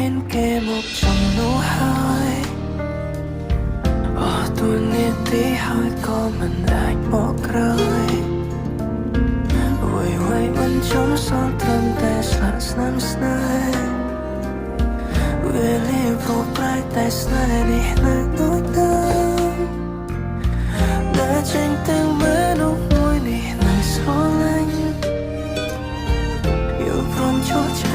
មានគេមកចំនួនហើយអស់ទូនាទីហើយក៏មិនអាចបកក្រោយអ្វីៗមិនចង់សល់ត្រឹមតែស្លាកស្នាមស្នេហ៍វេលាព្រោះប្រែតែស្នេហ៍នេះនៅដូចដើមដែលចេញទៅមនុស្សមួយនេះនៅស្រឡាញ់យល់ព្រមចូល